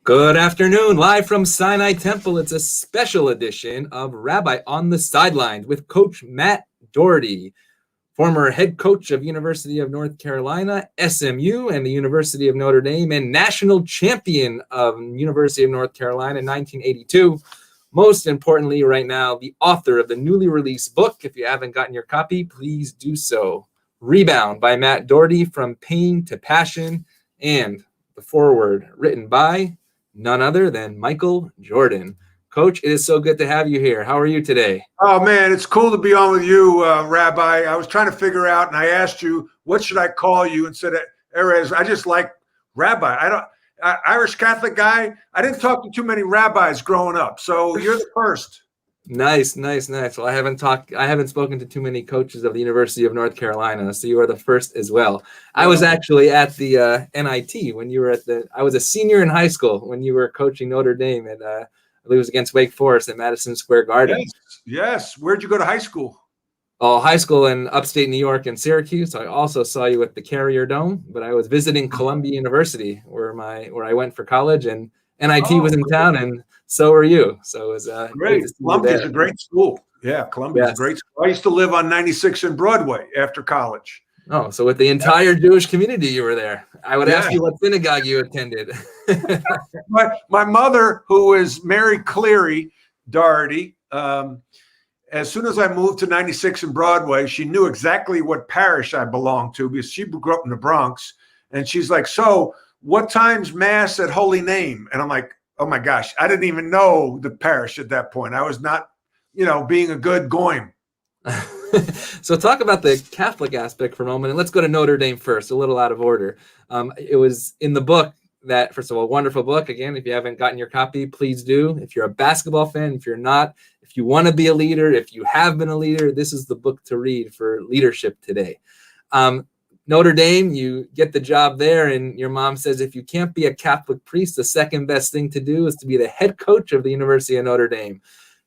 Good afternoon, live from Sinai Temple. It's a special edition of Rabbi on the Sidelines with Coach Matt Doherty, former head coach of University of North Carolina, SMU, and the University of Notre Dame, and national champion of University of North Carolina in 1982. Most importantly, right now, the author of the newly released book. If you haven't gotten your copy, please do so. Rebound by Matt Doherty, From Pain to Passion, and the foreword written by none other than Micahel Jordan. Coach, it is so good to have you here. How are you today? Oh, man, it's cool to be on with you, Rabbi. I was trying to figure out, and I asked you, what should I call you? And said, Erez, I just like Rabbi. Irish Catholic guy. I didn't talk to too many rabbis growing up, so you're the first. Nice. Well, I haven't spoken to too many coaches of the University of North Carolina, so you are the first as well. I was actually at the NIT when you were I was a senior in high school when you were coaching Notre Dame, and I believe it was against Wake Forest at Madison Square Garden. Yes. Where'd you go to high school? Oh, high school in upstate New York in Syracuse. I also saw you at the Carrier Dome, but I was visiting Columbia University where I went for college, and NIT was in town, and so are you. So it was great. Columbia's a great school. Yeah, Columbia's a great school. I used to live on 96 and Broadway after college. Oh, so with the entire Jewish community, you were there. I would ask you what synagogue you attended. My mother, who is Mary Cleary Doherty, as soon as I moved to 96 and Broadway, she knew exactly what parish I belonged to because she grew up in the Bronx. And she's like, so what time's Mass at Holy Name? And I'm like, oh my gosh, I didn't even know the parish at that point. I was not, being a good goyim. So talk about the Catholic aspect for a moment, and let's go to Notre Dame first, a little out of order. It was in the book that, first of all, wonderful book. Again, if you haven't gotten your copy, please do. If you're a basketball fan, if you're not, if you want to be a leader, if you have been a leader, this is the book to read for leadership today. Notre Dame, you get the job there, and your mom says if you can't be a Catholic priest, the second best thing to do is to be the head coach of the University of Notre Dame.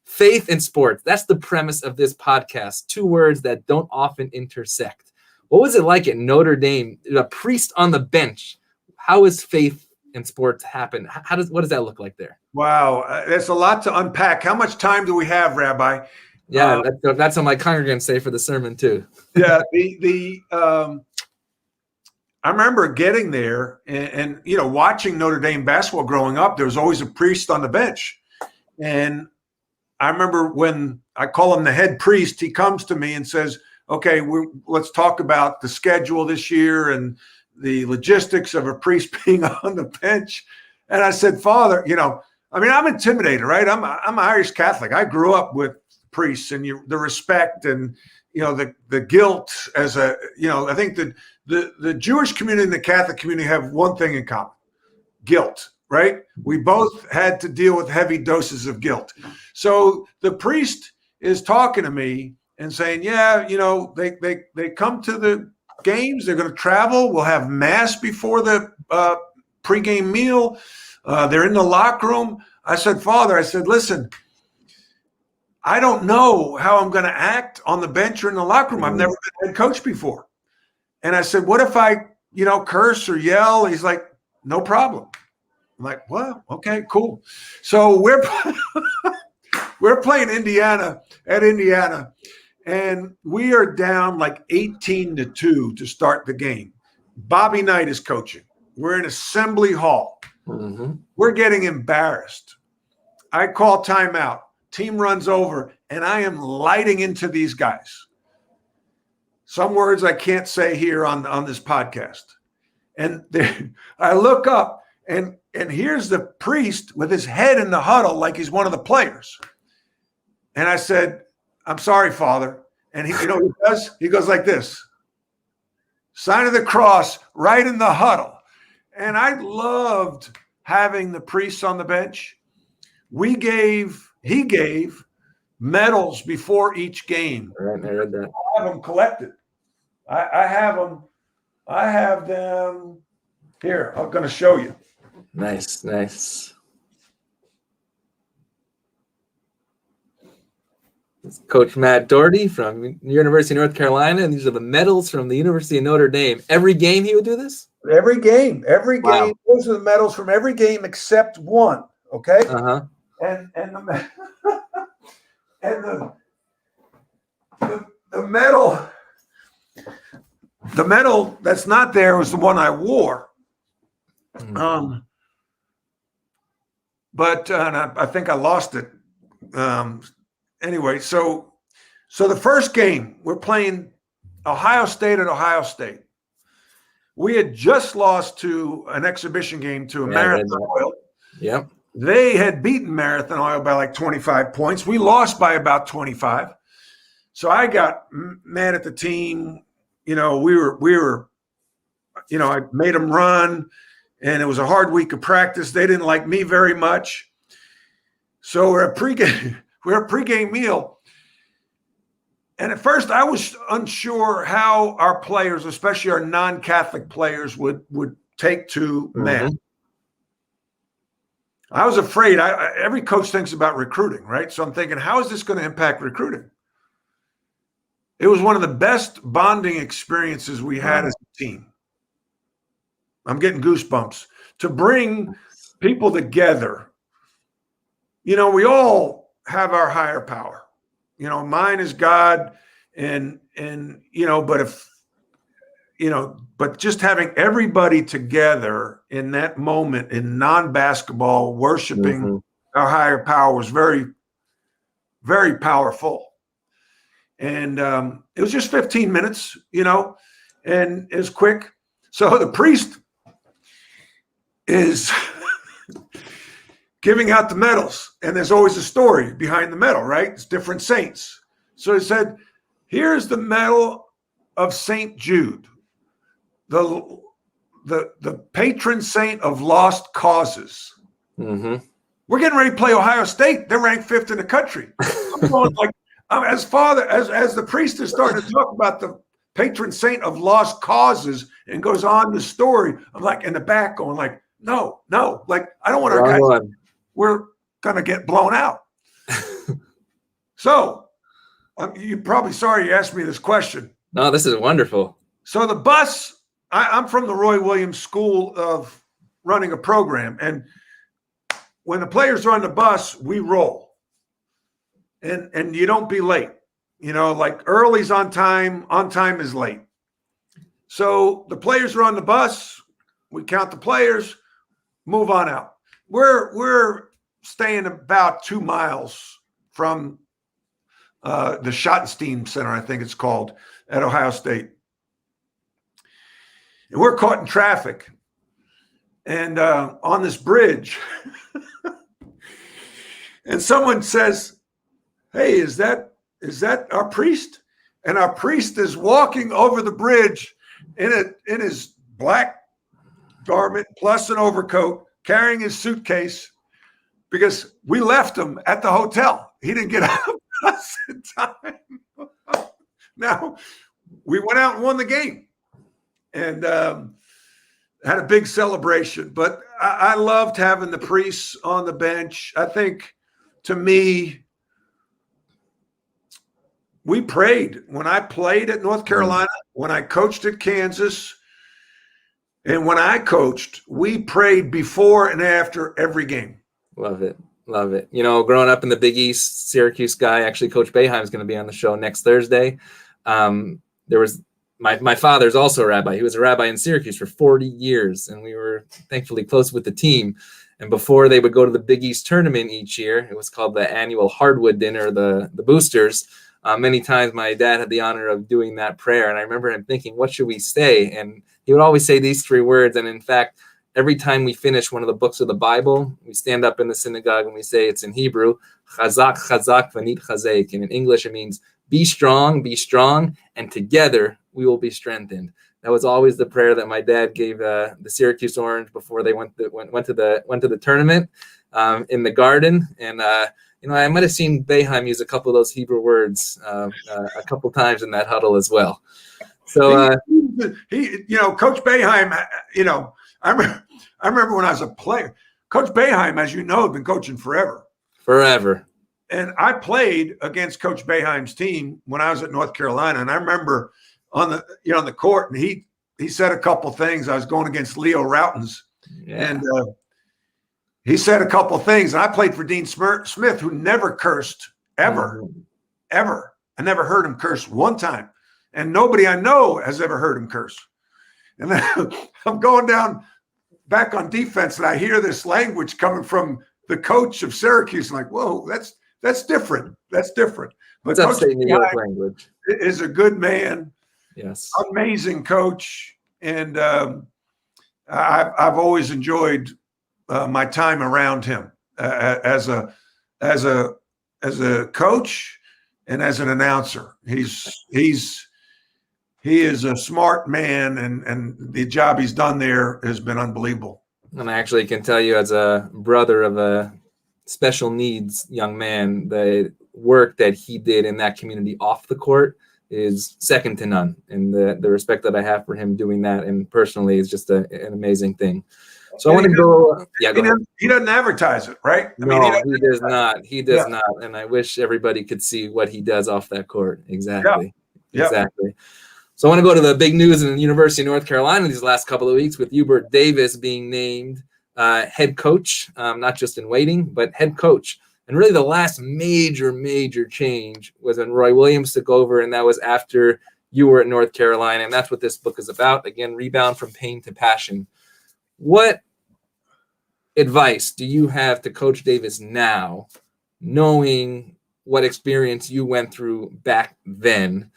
Faith and sports, that's the premise of this podcast, two words that don't often intersect. What was it like at Notre Dame, a priest on the bench? How is faith and sports happen? What does that look like there? Wow, there's a lot to unpack. How much time do we have, Rabbi? Yeah, that's what my congregants say for the sermon too. Yeah, I remember getting there and watching Notre Dame basketball growing up. There was always a priest on the bench, and I remember when I call him the head priest, he comes to me and says, "Okay, let's talk about the schedule this year and the logistics of a priest being on the bench." And I said, "Father, I'm intimidated, right? I'm an Irish Catholic. I grew up with priests and the respect and the guilt as I think that the Jewish community and the Catholic community have one thing in common: guilt, right? We both had to deal with heavy doses of guilt. So the priest is talking to me and saying, they come to the games, they're going to travel, we'll have Mass before the pregame meal, they're in the locker room. I said, Father, listen, I don't know how I'm going to act on the bench or in the locker room. I've never been head coach before. And I said, what if I, curse or yell? He's like, no problem. I'm like, well, okay, cool. So we're playing Indiana, and we are down like 18-2 to start the game. Bobby Knight is coaching. We're in Assembly Hall. Mm-hmm. We're getting embarrassed. I call timeout. Team runs over, and I am lighting into these guys. Some words I can't say here on this podcast. And I look up, and here's the priest with his head in the huddle like he's one of the players. And I said, I'm sorry, Father. And he does? He goes like this. Sign of the cross right in the huddle. And I loved having the priests on the bench. He gave medals before each game. Right, I read that. I have them collected. I have them here. I'm going to show you. Nice. Coach Matt Doherty from University of North Carolina, and these are the medals from the University of Notre Dame. Every game he would do this? Every game. Wow. Those are the medals from every game except one. Okay. Uh-huh. And the and the medal that's not there was the one I wore. But I think I lost it. Anyway, so the first game, we're playing Ohio State at Ohio State. We had just lost to an exhibition game to Marathon Oil. Yep. They had beaten Marathon Oil by like 25 points. We lost by about 25. So I got mad at the team. We were, I made them run, and it was a hard week of practice. They didn't like me very much. So we're at pregame meal. And at first I was unsure how our players, especially our non-Catholic players, would take to Matt. I was afraid. Every coach thinks about recruiting, right? So I'm thinking, how is this going to impact recruiting? It was one of the best bonding experiences we had as a team. I'm getting goosebumps. To bring people together. We all have our higher power. Mine is God, but but just having everybody together in that moment in non-basketball, worshiping our higher power was very, very powerful. And it was just 15 minutes, and it was quick. So the priest is giving out the medals, and there's always a story behind the medal, right? It's different saints. So he said, here's the medal of St. Jude, the patron saint of lost causes. We're getting ready to play Ohio State. They're ranked 5th in the country. I'm going like, as the priest is starting to talk about the patron saint of lost causes and goes on the story, I'm like in the back going like, no, like I don't want our guys. We're gonna get blown out. So you're probably sorry you asked me this question. No, this is wonderful. So the bus, I'm from the Roy Williams School of running a program, and when the players are on the bus, we roll, and you don't be late. Like early's on time is late. So the players are on the bus. We count the players, move on out. We're staying about 2 miles from the Schottenstein Center, I think it's called, at Ohio State. And we're caught in traffic. And on this bridge, and someone says, hey, is that our priest? And our priest is walking over the bridge in his black garment plus an overcoat, carrying his suitcase, because we left him at the hotel. He didn't get out of the bus in time. Now, we went out and won the game and had a big celebration. But I loved having the priests on the bench. I think, to me, we prayed. When I played at North Carolina, when I coached at Kansas, and when I coached, we prayed before and after every game. Love it. Growing up in the Big East, Syracuse guy, actually Coach Boeheim is going to be on the show next Thursday. There was my father's also a rabbi. He was a rabbi in Syracuse for 40 years, and we were thankfully close with the team. And before they would go to the Big East tournament each year, it was called the annual hardwood dinner, the boosters. Many times my dad had the honor of doing that prayer. And I remember him thinking, what should we say? And he would always say these 3 words. And in fact, every time we finish one of the books of the Bible, we stand up in the synagogue and we say, it's in Hebrew, chazak, chazak, v'nit chazek. And in English, it means be strong, and together we will be strengthened. That was always the prayer that my dad gave the Syracuse Orange before they went to the tournament in the Garden. And I might have seen Boeheim use a couple of those Hebrew words a couple times in that huddle as well. So Coach Boeheim, I remember when I was a player. Coach Boeheim, as you know, had been coaching forever. And I played against Coach Boeheim's team when I was at North Carolina, and I remember on the court, and he said a couple things. I was going against Leo Routens, and he said a couple things. And I played for Dean Smith, who never cursed ever. I never heard him curse one time, and nobody I know has ever heard him curse. And then I'm going down back on defense, and I hear this language coming from the coach of Syracuse. I'm like, whoa, that's different. That's different. But Coach New York language is a good man. Yes, amazing coach, and I've always enjoyed my time around him as a coach and as an announcer. He is a smart man, and the job he's done there has been unbelievable. And I actually can tell you, as a brother of a special needs young man, the work that he did in that community off the court is second to none. And the respect that I have for him doing that, and personally, is just an amazing thing. So I want to go. He doesn't advertise it, right? He does not. He does not. And I wish everybody could see what he does off that court. Exactly. Yeah. Exactly. So I want to go to the big news in the University of North Carolina these last couple of weeks, with Hubert Davis being named head coach, not just in waiting, but head coach. And really the last major change was when Roy Williams took over, and that was after you were at North Carolina. And that's what this book is about. Again, Rebound from Pain to Passion. What advice do you have to Coach Davis now, knowing what experience you went through back then,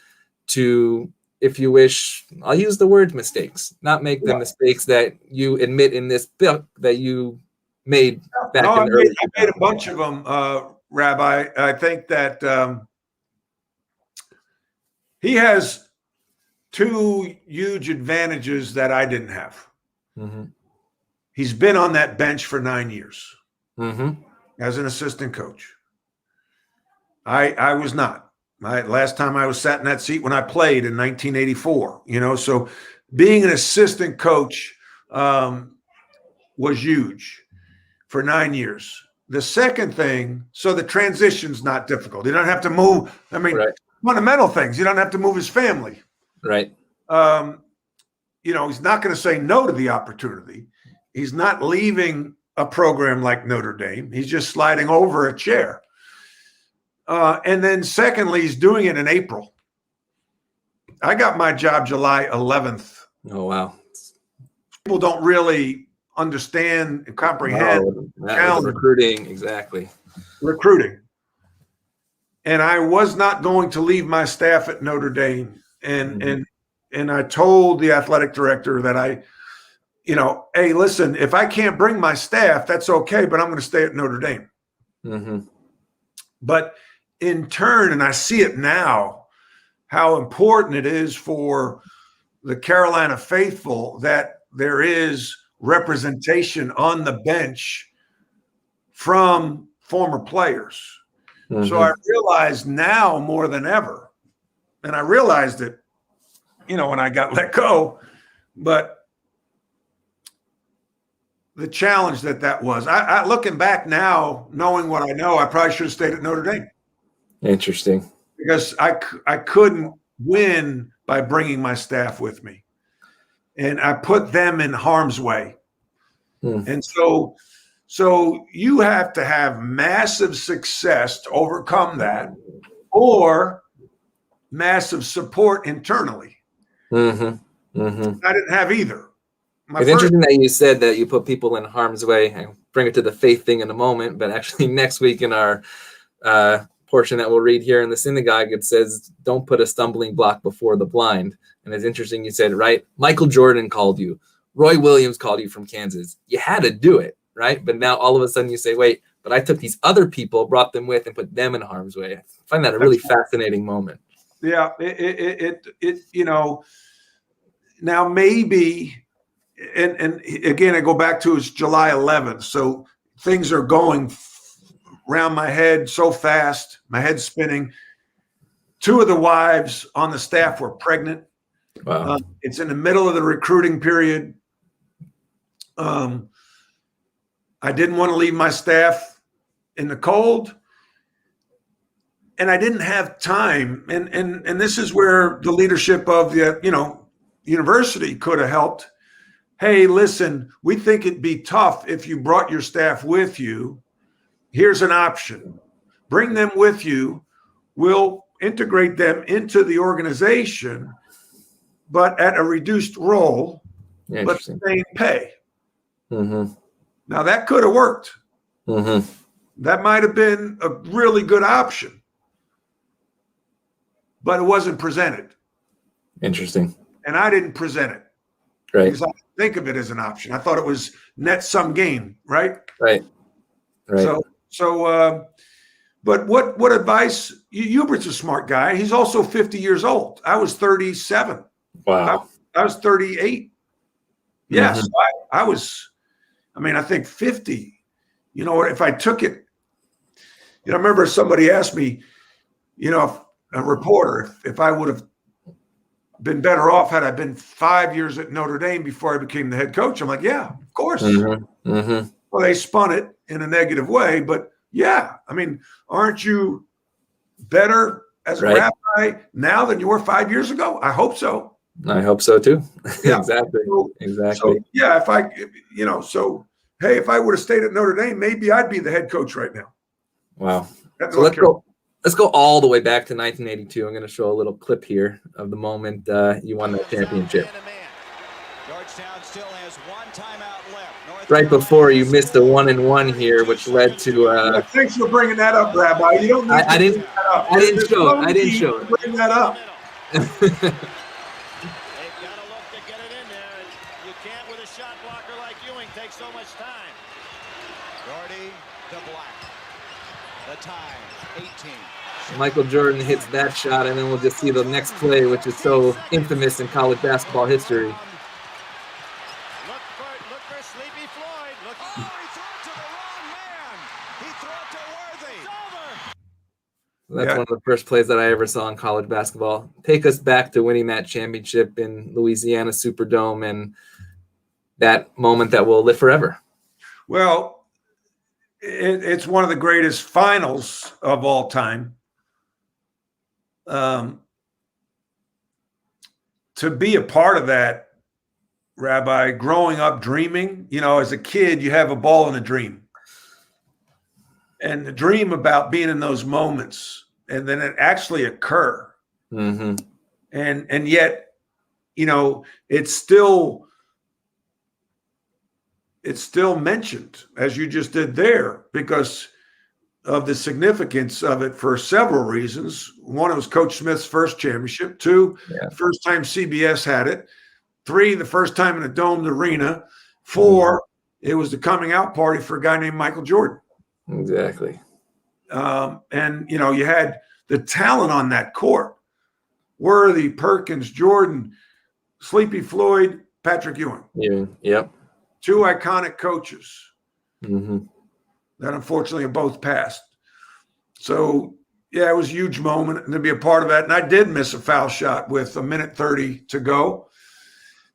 to, if you wish, I'll use the word mistakes, not make the mistakes that you admit in this book that you made back in the early days? I made a bunch of them, Rabbi. I think that he has two huge advantages that I didn't have. Mm-hmm. He's been on that bench for 9 years as an assistant coach. I was not. Last time I was sat in that seat when I played in 1984, so being an assistant coach was huge for 9 years. The second thing, so the transition's not difficult. You don't have to move. I mean, fundamental things. You don't have to move his family. Right. He's not going to say no to the opportunity. He's not leaving a program like Notre Dame. He's just sliding over a chair. And then secondly, he's doing it in April. I got my job July 11th. Oh, wow. People don't really understand and comprehend recruiting. Exactly. Recruiting. And I was not going to leave my staff at Notre Dame. And I told the athletic director that hey, listen, if I can't bring my staff, that's okay, but I'm going to stay at Notre Dame. Mm-hmm. But in turn, and I see it now, how important it is for the Carolina faithful that there is representation on the bench from former players. Mm-hmm. So I realize now more than ever, and I realized it, when I got let go, but the challenge that was. I looking back now, knowing what I know, I probably should have stayed at Notre Dame. Interesting. Because I couldn't win by bringing my staff with me. And I put them in harm's way. And so you have to have massive success to overcome that, or massive support internally. I didn't have either. It's interesting that you said that you put people in harm's way. I'll bring it to the faith thing in a moment, but actually next week in our portion that we'll read here in the synagogue, it says, don't put a stumbling block before the blind. And it's interesting you said, right, Micahel Jordan called you. Roy Williams called you from Kansas. You had to do it, right? But now all of a sudden you say, wait, but I took these other people, brought them with, and put them in harm's way. I find that a really fascinating moment. Yeah, now maybe, and again, I go back to it's July 11th. So things are going around my head so fast, my head's spinning. Two of the wives on the staff were pregnant. Wow. It's in the middle of the recruiting period. I didn't want to leave my staff in the cold. I didn't have time. And this is where the leadership of the, university could have helped. Hey, listen, we think it'd be tough if you brought your staff with you. Here's an option. Bring them with you. We'll integrate them into the organization, but at a reduced role, but the same pay. Mm-hmm. Now, that could have worked. Mm-hmm. That might have been a really good option, but it wasn't presented. Interesting. And I didn't present it. Right. Because I didn't think of it as an option. I thought it was net sum gain, right? Right. But what advice? Hubert's a smart guy. He's also 50 years old. I was 37. Wow. I was 38. Yes, Mm-hmm. I was. I think 50. If I took it, I remember somebody asked me, a reporter, if I would have been better off had I been 5 years at Notre Dame before I became the head coach. I'm like, yeah, of course. Mm-hmm. Mm-hmm. Well, they spun it in a negative way, but yeah, aren't you better as a rabbi now than you were 5 years ago? I hope so. I hope so too. Yeah. Exactly. So, yeah, if I would have stayed at Notre Dame, maybe I'd be the head coach right now. Wow. So let's go all the way back to 1982. I'm going to show a little clip here of the moment you won that championship. Right before you missed the 1-1 here, which led to. Thanks for bringing that up, Rabbi. You don't need I didn't. I didn't show it. I didn't show it. Bring that up. They've got to look to get it in there. You can't with a shot blocker like Ewing take so much time. Doherty to Black. The time, 18. Micahel Jordan hits that shot, and then we'll just see the next play, which is so infamous in college basketball history. Look for Sleepy Floyd. Look, he threw it to the wrong man. He threw it to Worthy. It's over. That's one of the first plays that I ever saw in college basketball. Take us back to winning that championship in Louisiana Superdome and that moment that will live forever. Well, it's one of the greatest finals of all time. To be a part of that, Rabbi, growing up dreaming, as a kid, you have a ball and a dream. And the dream about being in those moments, and then it actually occur. Mm-hmm. And yet, it's still mentioned, as you just did there, because of the significance of it for several reasons. One, it was Coach Smith's first championship. Two, first time CBS had it. Three, the first time in a domed arena. Four, it was the coming out party for a guy named Micahel Jordan. Exactly. And, you had the talent on that court. Worthy, Perkins, Jordan, Sleepy Floyd, Patrick Ewing. Yep. Two iconic coaches Mm-hmm. that unfortunately have both passed. So, yeah, it was a huge moment and to be a part of that. And I did miss a foul shot with 1:30 to go.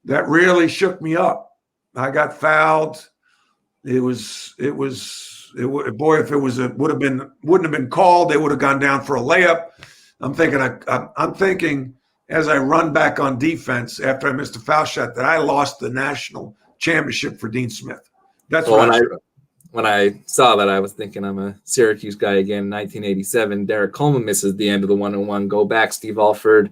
That really shook me up. I got fouled. Boy, if it wouldn't have been called, they would have gone down for a layup. I'm thinking as I run back on defense after I missed a foul shot that I lost the national championship for Dean Smith. That's when I saw that, I was thinking I'm a Syracuse guy again. 1987, Derek Coleman misses the end of the 1-1. Go back, Steve Alford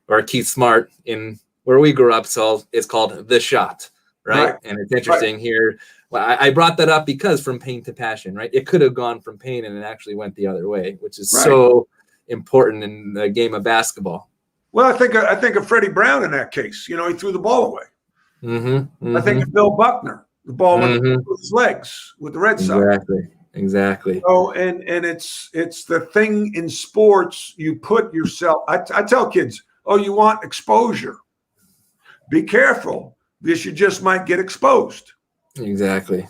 or Keith Smart in where we grew up. So it's called The Shot, right? And it's interesting here. Well, I brought that up because from pain to passion, right? It could have gone from pain and it actually went the other way, which is so important in the game of basketball. Well, I think of Freddie Brown in that case. He threw the ball away. Mm-hmm, mm-hmm. I think of Bill Buckner. The ball went through his legs with the Red Sox. Exactly. So, and it's the thing in sports, you put yourself, I tell kids, you want exposure. Be careful because you just might get exposed. Exactly.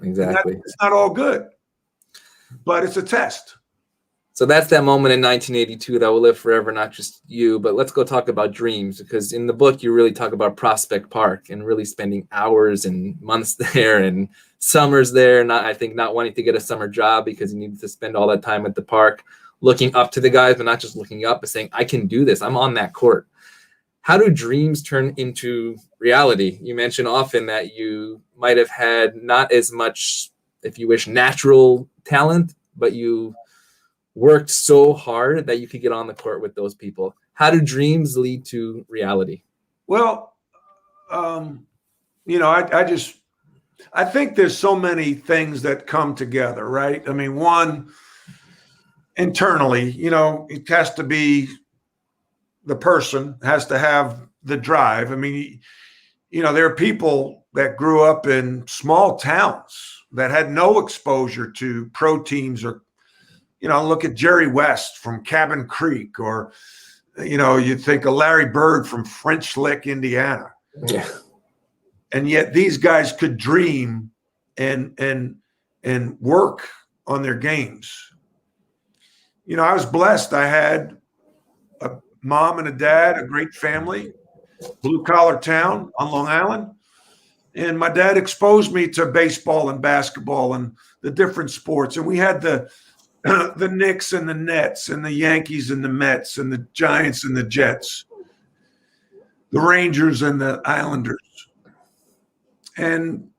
It's not all good, but it's a test. So that's that moment in 1982 that will live forever, not just you, but let's go talk about dreams, because in the book, you really talk about Prospect Park and really spending hours and months there and summers there. Not wanting to get a summer job because you needed to spend all that time at the park. looking up to the guys, but not just looking up, but saying, I can do this. I'm on that court. How do dreams turn into reality? You mentioned often that you might have had not as much, if you wish, natural talent, but you worked so hard that you could get on the court with those people. How do dreams lead to reality? Well, I think there's so many things that come together, right? I mean, one, internally, it has to be the person has to have the drive. I mean, there are people that grew up in small towns that had no exposure to pro teams or, look at Jerry West from Cabin Creek, or, you think of Larry Bird from French Lick, Indiana. Yeah. And yet these guys could dream and work on their games. I was blessed. I had a mom and a dad, a great family, blue collar town on Long Island. And my dad exposed me to baseball and basketball and the different sports. And we had the Knicks and the Nets and the Yankees and the Mets and the Giants and the Jets, the Rangers and the Islanders. And,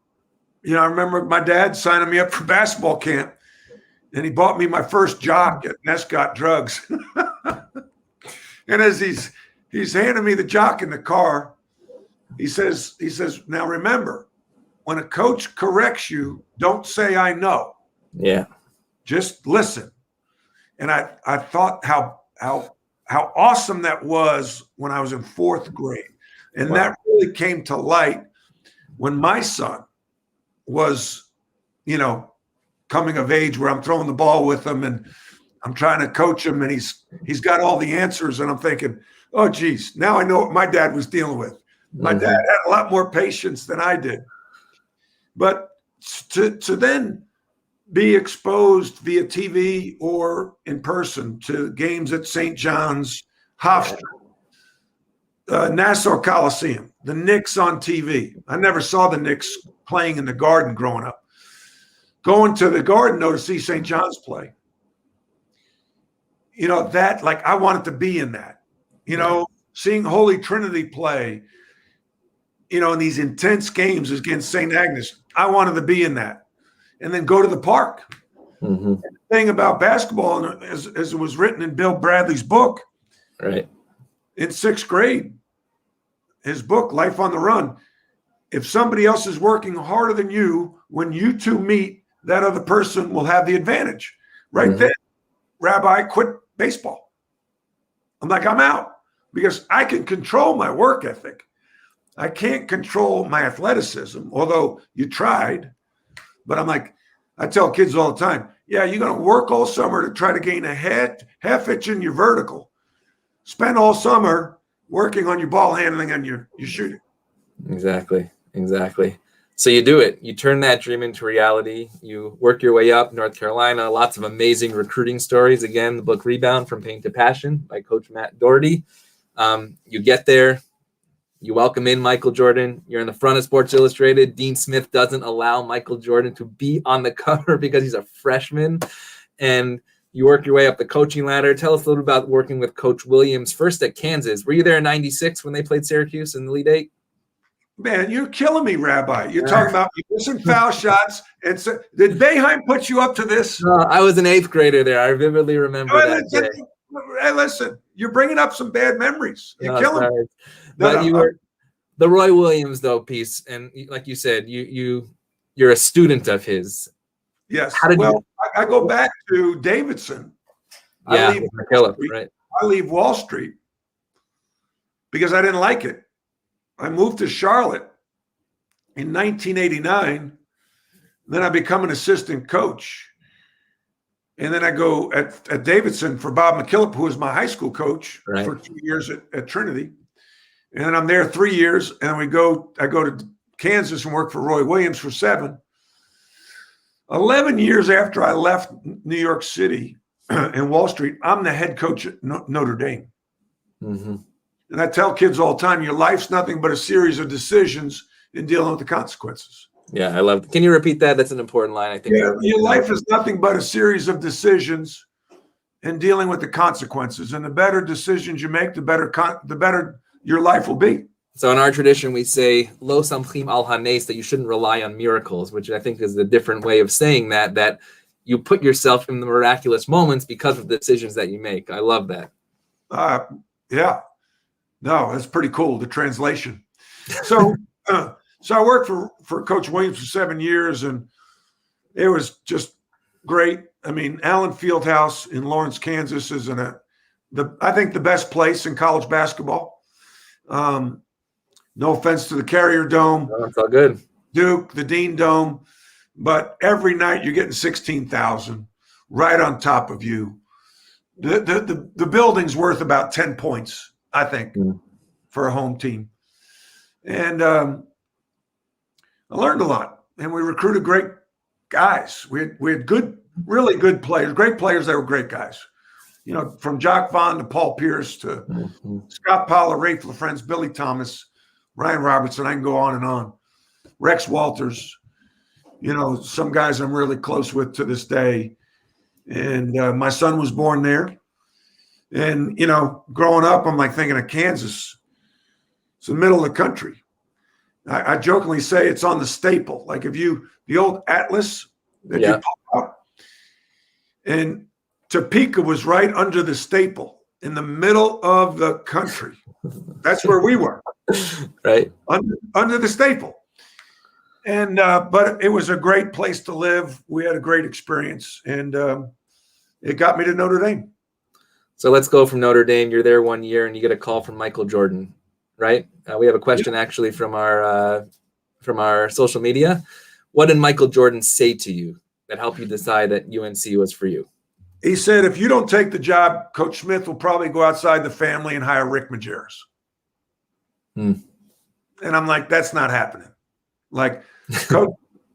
I remember my dad signing me up for basketball camp, and he bought me my first jock at Nescott Drugs. And as he's handing me the jock in the car, he says, now remember, when a coach corrects you, don't say I know. Yeah. Just listen. And I thought how awesome that was when I was in fourth grade. And Wow. That really came to light when my son was, coming of age, where I'm throwing the ball with him and I'm trying to coach him, and he's got all the answers. And I'm thinking, oh, geez, now I know what my dad was dealing with. My dad had a lot more patience than I did. But to then be exposed via TV or in person to games at St. John's, Hofstra, Nassau Coliseum, the Knicks on TV. I never saw the Knicks playing in the Garden growing up. Going to the Garden, though, to see St. John's play. I wanted to be in that. Seeing Holy Trinity play, in these intense games against St. Agnes, I wanted to be in that. And then go to the park. Mm-hmm. The thing about basketball, as it was written in Bill Bradley's book, Right. in sixth grade, his book, Life on the Run, if somebody else is working harder than you, when you two meet, that other person will have the advantage. Right then, Rabbi, quit baseball. I'm like, I'm out, because I can control my work ethic. I can't control my athleticism, although you tried. But I'm like, I tell kids all the time, yeah, you're going to work all summer to try to gain a half inch in your vertical. Spend all summer working on your ball handling and your shooting. Exactly. So you do it. You turn that dream into reality. You work your way up. North Carolina, lots of amazing recruiting stories. Again, the book Rebound, From Pain to Passion by Coach Matt Doherty. You get there. You welcome in Micahel Jordan. You're in the front of Sports Illustrated. Dean Smith doesn't allow Micahel Jordan to be on the cover because he's a freshman. And you work your way up the coaching ladder. Tell us a little about working with Coach Williams, first at Kansas. Were you there in 96 when they played Syracuse in the Elite Eight? Man, you're killing me, Rabbi. You're talking about missing foul shots. And so, did Boeheim put you up to this? No, I was an eighth grader there. I vividly remember that day. Hey, listen, you're bringing up some bad memories. You're killing me. But you were the Roy Williams, though, piece. And like you said, you're a student of his. Yes. I go back to Davidson. Yeah, McKillop, right. I leave Wall Street because I didn't like it. I moved to Charlotte in 1989. Then I become an assistant coach. And then I go at Davidson for Bob McKillop, who was my high school coach for 2 years at Trinity. And then I'm there 3 years. And then I go to Kansas and work for Roy Williams for 7. 11 years after I left New York City and Wall Street, I'm the head coach at Notre Dame. Mm-hmm. And I tell kids all the time, your life's nothing but a series of decisions in dealing with the consequences. Yeah, I love it. Can you repeat that? That's an important line, I think. Yeah, your life is nothing but a series of decisions and dealing with the consequences. And the better decisions you make, the better your life will be. So in our tradition, we say lo samchim al hanes, that you shouldn't rely on miracles, which I think is a different way of saying that you put yourself in the miraculous moments because of the decisions that you make. I love that. Yeah. No, that's pretty cool, the translation. So so I worked for Coach Williams for 7 years, and it was just great. I mean, Allen Fieldhouse in Lawrence, Kansas is I think the best place in college basketball. No offense to the Carrier Dome. Oh, it's all good. Duke, the Dean Dome. But every night you're getting 16,000 right on top of you. The building's worth about 10 points, I think, for a home team. And I learned a lot. And we recruited great guys. We had good, really good players, great players that were great guys. You know, from Jock Vaughn to Paul Pierce to Scott Powell, Rafe LaFrance, Billy Thomas, Ryan Robertson. I can go on and on. Rex Walters. You know, some guys I'm really close with to this day. And my son was born there. And, you know, growing up, I'm like thinking of Kansas. It's the middle of the country. I jokingly say it's on the staple. Like the old atlas that you pull out. And Topeka was right under the staple in the middle of the country. That's where we were. Right. Under the staple. And but it was a great place to live. We had a great experience, and it got me to Notre Dame. So let's go from Notre Dame. You're there 1 year, and you get a call from Micahel Jordan, right? We have a question actually from our social media. What did Micahel Jordan say to you that helped you decide that UNC was for you? He said, "If you don't take the job, Coach Smith will probably go outside the family and hire Rick Majerus." And I'm like, that's not happening. Like.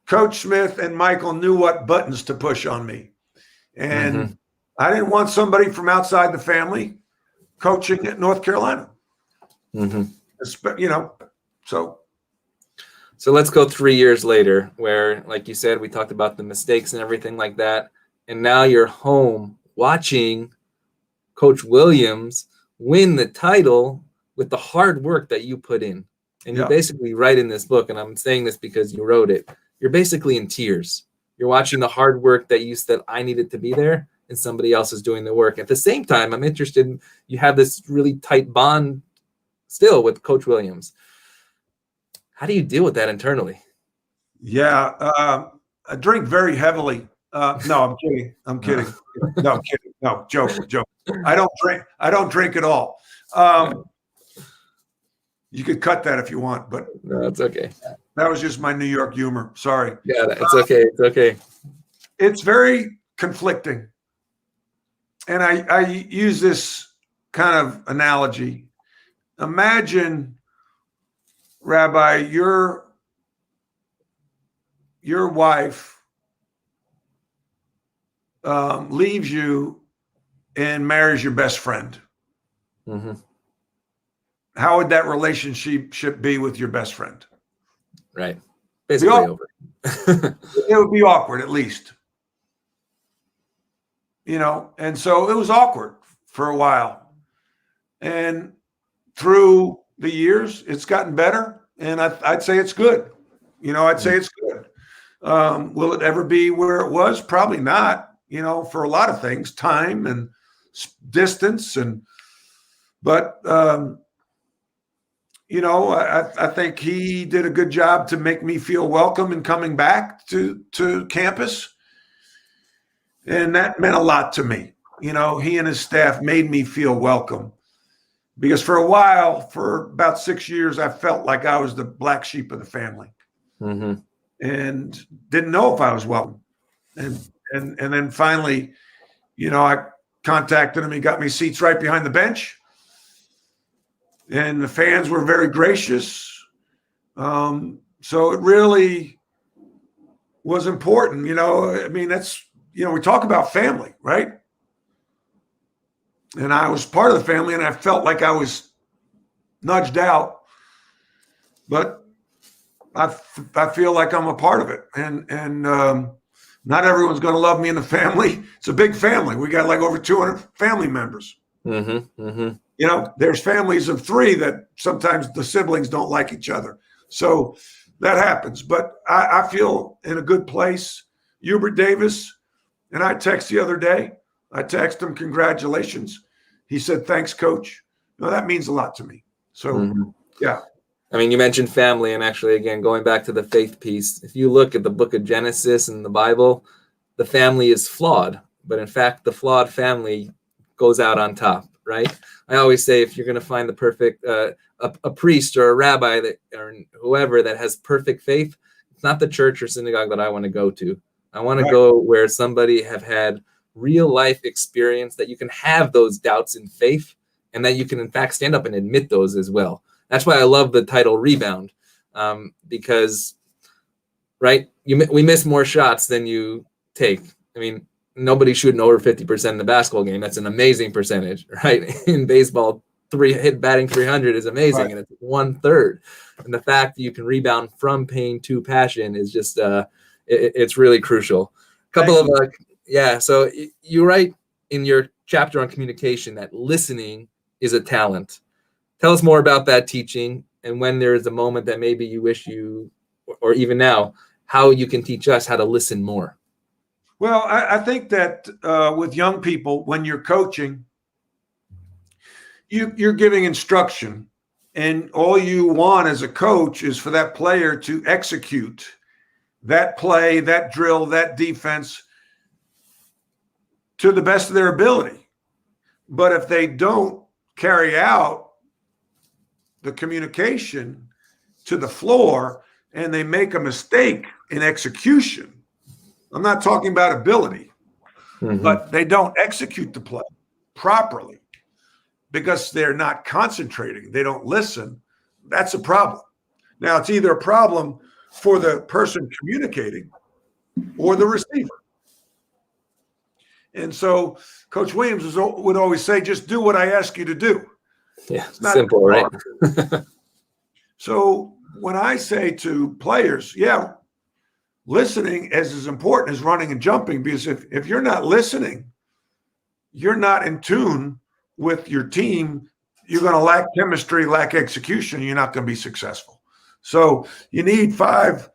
Coach Smith and Michael knew what buttons to push on me. And I didn't want somebody from outside the family coaching at North Carolina. You know, so let's go 3 years later where, like you said, we talked about the mistakes and everything like that. And now you're home watching Coach Williams win the title with the hard work that you put in. And you basically write in this book, and I'm saying this because you wrote it, you're basically in tears. You're watching the hard work that you said I needed to be there, and somebody else is doing the work. At the same time, I'm interested in, you have this really tight bond still with Coach Williams. How do you deal with that internally? Yeah, I drink very heavily. No, I'm kidding. No, I'm kidding. No, joke. I don't drink at all. You could cut that if you want, but no, it's okay. That was just my New York humor. Sorry. Yeah, it's okay. It's okay. It's very conflicting. And I use this kind of analogy. Imagine, Rabbi, your wife leaves you and marries your best friend. How would that relationship be with your best friend? Right. Basically over. It would be awkward, at least. You know, and so it was awkward for a while. And through the years, it's gotten better. And I'd say it's good. You know, I'd say it's good. Will it ever be where it was? Probably not, you know, for a lot of things, time and distance. But you know, I think he did a good job to make me feel welcome in coming back to campus. And that meant a lot to me. You know, he and his staff made me feel welcome. Because for a while, for about 6 years, I felt like I was the black sheep of the family. And didn't know if I was welcome. And then finally, you know, I contacted him. He got me seats right behind the bench. And the fans were very gracious. So it really was important. You know, I mean, that's, you know, we talk about family, right? And I was part of the family, and I felt like I was nudged out. But I feel like I'm a part of it. And Not everyone's going to love me in the family. It's a big family. We got like over 200 family members. Mm-hmm. Mm-hmm. You know, there's families of 3 that sometimes the siblings don't like each other. So that happens. But I feel in a good place. Hubert Davis, and I text the other day. I text him, congratulations. He said, thanks, coach. No, that means a lot to me. So, yeah. I mean, you mentioned family, and actually, again, going back to the faith piece, if you look at the book of Genesis and the Bible, the family is flawed. But in fact, the flawed family goes out on top, right? I always say if you're going to find the perfect, a priest or a rabbi or whoever that has perfect faith, it's not the church or synagogue that I want to go to. I want to go where somebody have had real life experience, that you can have those doubts in faith, and that you can in fact stand up and admit those as well. That's why I love the title Rebound, because, right, we miss more shots than you take. I mean, nobody's shooting over 50% in the basketball game. That's an amazing percentage, right? In baseball, batting 300 is amazing, and it's 1/3. And the fact that you can rebound from pain to passion is just, it's really crucial. So you write in your chapter on communication that listening is a talent. Tell us more about that teaching, and when there is a moment that maybe you wish you, or even now, how you can teach us how to listen more. Well, I think that with young people, when you're coaching, you're giving instruction, and all you want as a coach is for that player to execute that play, that drill, that defense to the best of their ability. But if they don't carry out the communication to the floor and they make a mistake in execution, I'm not talking about ability, but they don't execute the play properly because they're not concentrating, they don't listen, that's a problem. Now, it's either a problem for the person communicating or the receiver. And so Coach Williams would always say, just do what I ask you to do. Yeah, it's not simple, right? So when I say to players, listening is as important as running and jumping, because if you're not listening, you're not in tune with your team, you're going to lack chemistry, lack execution, you're not going to be successful. So you need five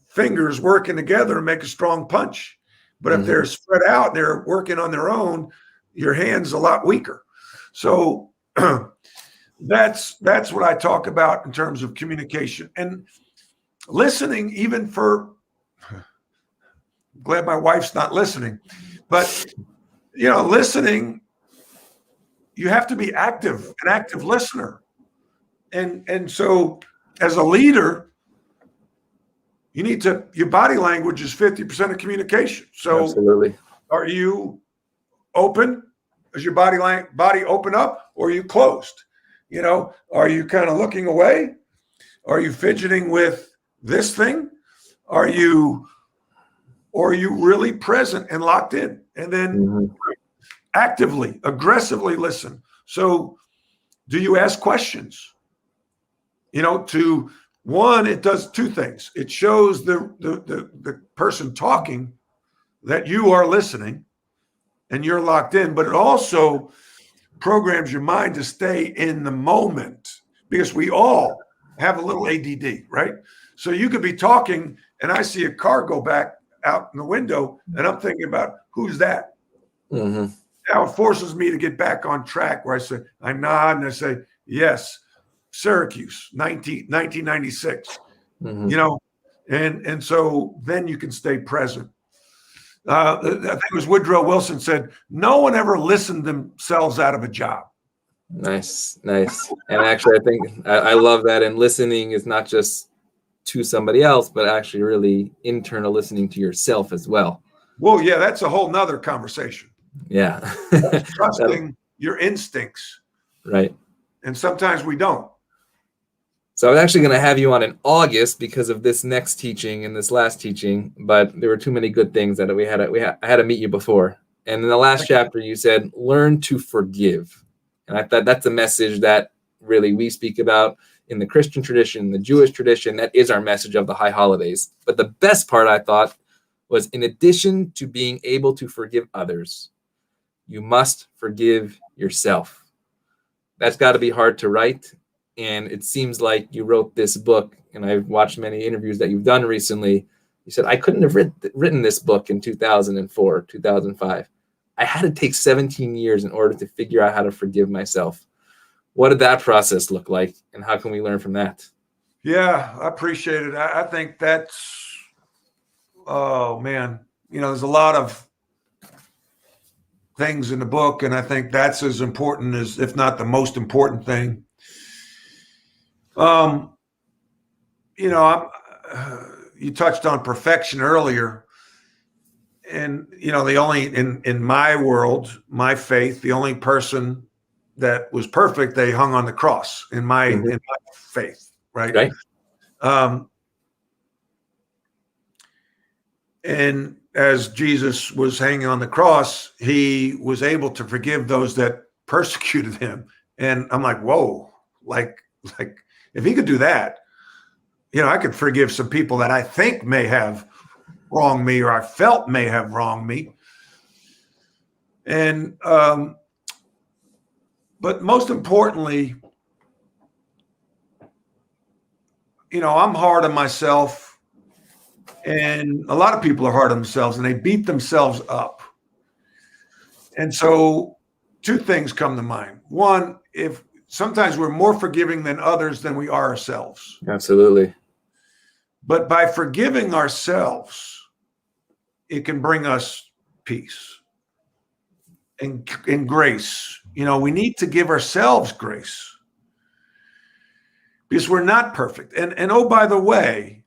fingers working together to make a strong punch. But if they're spread out and they're working on their own, your hand's a lot weaker. So that's what I talk about in terms of communication and listening. Even for, I'm glad my wife's not listening, but listening, you have to be active, an active listener. And so as a leader, your body language is 50% of communication. So absolutely. Are you open? Is your body open up, or are you closed? Are you kind of looking away? Are you fidgeting with this thing? Are you really present and locked in? And then actively, aggressively listen. So do you ask questions? It does 2 things. It shows the person talking that you are listening and you're locked in, but it also programs your mind to stay in the moment, because we all have a little ADD, right? So you could be talking and I see a car go back out in the window and I'm thinking about, who's that? Now it forces me to get back on track, where I nod and I say, yes, Syracuse, 1996, and so then you can stay present. I think it was Woodrow Wilson said, no one ever listened themselves out of a job. Nice. And actually, I think I love that. And listening is not just to somebody else, but actually really internal listening to yourself as well. Well, yeah, that's a whole nother conversation. Yeah. Trusting your instincts. Right. And sometimes we don't. So I was actually going to have you on in August because of this next teaching and this last teaching, but there were too many good things that I had to meet you before. And in the last chapter, you said, learn to forgive. And I thought that's a message that really we speak about in the Christian tradition, the Jewish tradition. That is our message of the high holidays. But the best part, I thought, was, in addition to being able to forgive others, you must forgive yourself. That's got to be hard to write. And it seems like you wrote this book, and I've watched many interviews that you've done recently. You said, I couldn't have written this book in 2004, 2005. I had to take 17 years in order to figure out how to forgive myself. What did that process look like, and how can we learn from that? Yeah, I appreciate it. I think that's, oh man, there's a lot of things in the book, and I think that's as important as, if not the most important thing. You touched on perfection earlier, and the only in my world, my faith, the only person that was perfect, they hung on the cross in my faith, right? And as Jesus was hanging on the cross, he was able to forgive those that persecuted him. And I'm like, whoa, like if he could do that, I could forgive some people that I think may have wronged me, or I felt may have wronged me. And, but most importantly, I'm hard on myself, and a lot of people are hard on themselves, and they beat themselves up. And so two things come to mind. One, if sometimes we're more forgiving than others than we are ourselves. Absolutely. But by forgiving ourselves, it can bring us peace and grace. We need to give ourselves grace because we're not perfect. And oh, by the way,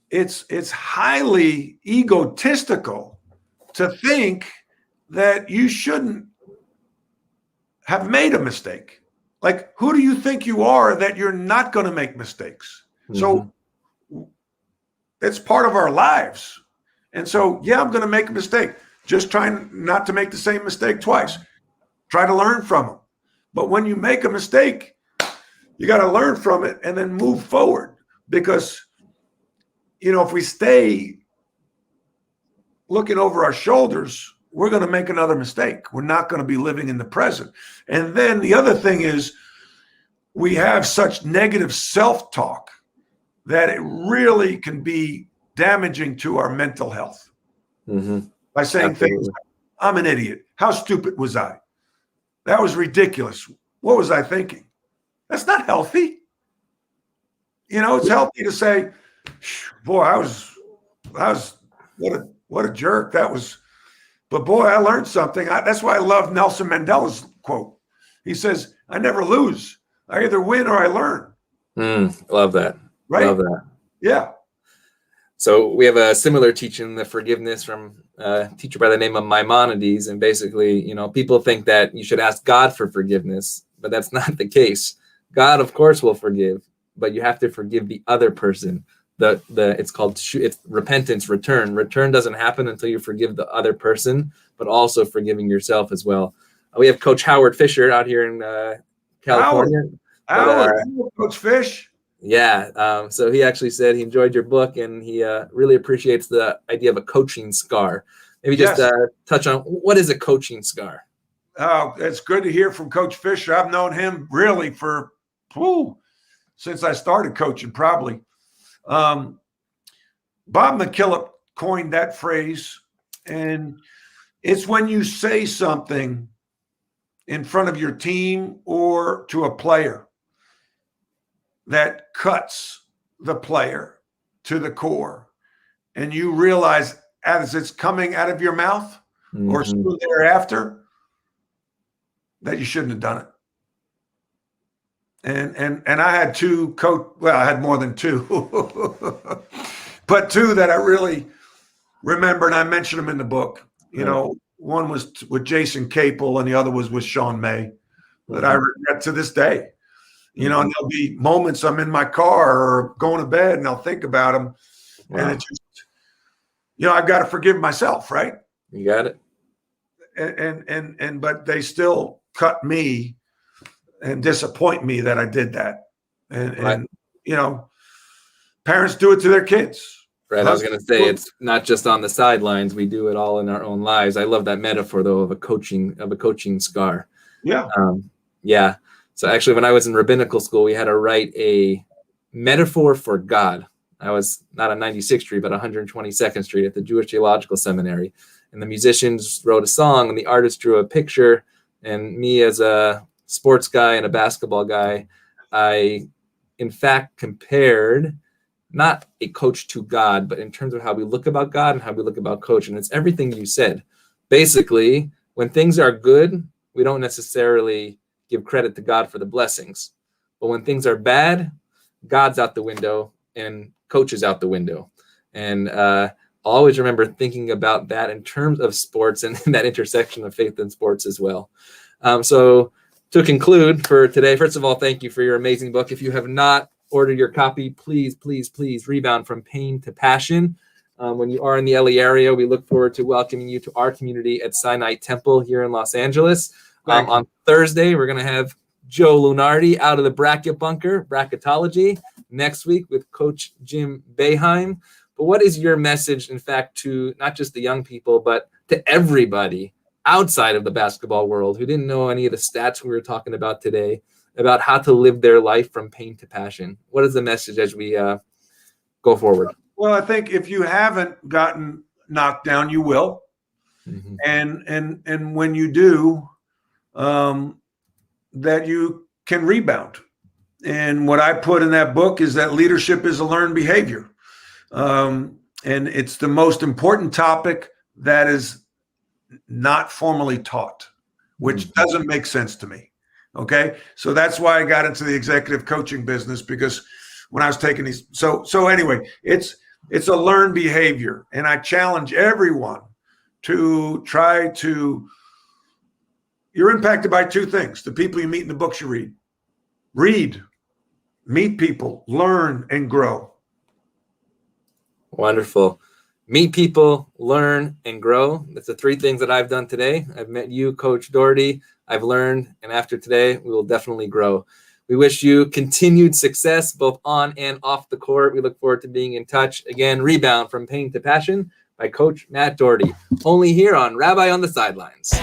it's highly egotistical to think that you shouldn't have made a mistake. Like, who do you think you are that you're not going to make mistakes? So it's part of our lives. And so, yeah, I'm going to make a mistake. Just trying not to make the same mistake twice. Try to learn from them. But when you make a mistake, you got to learn from it and then move forward. Because, if we stay looking over our shoulders, we're going to make another mistake. We're not going to be living in the present. And then the other thing is, we have such negative self-talk that it really can be damaging to our mental health. By saying things like, I'm an idiot. How stupid was I? That was ridiculous. What was I thinking? That's not healthy. It's healthy to say, boy, I was what a jerk that was. But boy, I learned something. That's why I love Nelson Mandela's quote. He says, I never lose. I either win or I learn. Love that. Right? Love that. Yeah. So we have a similar teaching, the forgiveness, from a teacher by the name of Maimonides. And basically, people think that you should ask God for forgiveness, but that's not the case. God, of course, will forgive, but you have to forgive the other person. It's called it's repentance, return. Return doesn't happen until you forgive the other person, but also forgiving yourself as well. We have Coach Howard Fisher out here in California. Howard, Coach Fish. Yeah. So he actually said he enjoyed your book, and he really appreciates the idea of a coaching scar. Maybe just touch on, what is a coaching scar? Oh, it's good to hear from Coach Fisher. I've known him really for since I started coaching, probably. Bob McKillop coined that phrase, and it's when you say something in front of your team or to a player that cuts the player to the core, and you realize as it's coming out of your mouth or soon thereafter that you shouldn't have done it. And I had two I had more than two, but two that I really remember, and I mentioned them in the book. One was with Jason Capel, and the other was with Sean May, that I regret to this day. And there'll be moments I'm in my car or going to bed, and I'll think about them, and it's just, I've got to forgive myself, right? You got it. And but they still cut me and disappoint me that I did that. And parents do it to their kids. Right. I was going to say, it's not just on the sidelines. We do it all in our own lives. I love that metaphor, though, of a coaching scar. Yeah. Yeah. So actually, when I was in rabbinical school, we had to write a metaphor for God. I was not on 96th Street, but 122nd Street at the Jewish Theological Seminary. And the musicians wrote a song, and the artist drew a picture. And me, as a sports guy and a basketball guy, I, in fact, compared not a coach to God, but in terms of how we look about God and how we look about coach. And it's everything you said. Basically, when things are good, we don't necessarily give credit to God for the blessings. But when things are bad, God's out the window and coach is out the window. And I'll always remember thinking about that in terms of sports and that intersection of faith and sports as well. So to conclude for today, first of all, thank you for your amazing book. If you have not ordered your copy, please Rebound from Pain to Passion. When you are in the LA area, we look forward to welcoming you to our community at Sinai Temple here in Los Angeles. On Thursday, we're going to have Joe Lunardi out of the bracket bunker, bracketology, next week with Coach Jim Boeheim. But what is your message, in fact, to not just the young people, but to everybody outside of the basketball world who didn't know any of the stats we were talking about today, about how to live their life from pain to passion? What is the message as we go forward? Well, I think if you haven't gotten knocked down, you will. Mm-hmm. And when you do, that you can rebound. And what I put in that book is that leadership is a learned behavior. And it's the most important topic that is not formally taught, which doesn't make sense to me. Okay. So that's why I got into the executive coaching business, because when I was taking these, so anyway, it's a learned behavior. And I challenge everyone to try to, you're impacted by two things: the people you meet and the books you read. Read, meet people, learn, and grow. Wonderful. Meet people, learn, and grow. That's the three things that I've done today. I've met you, Coach Doherty. I've learned, and after today, we will definitely grow. We wish you continued success, both on and off the court. We look forward to being in touch. Again, Rebound from Pain to Passion by Coach Matt Doherty. Only here on Rabbi on the Sidelines.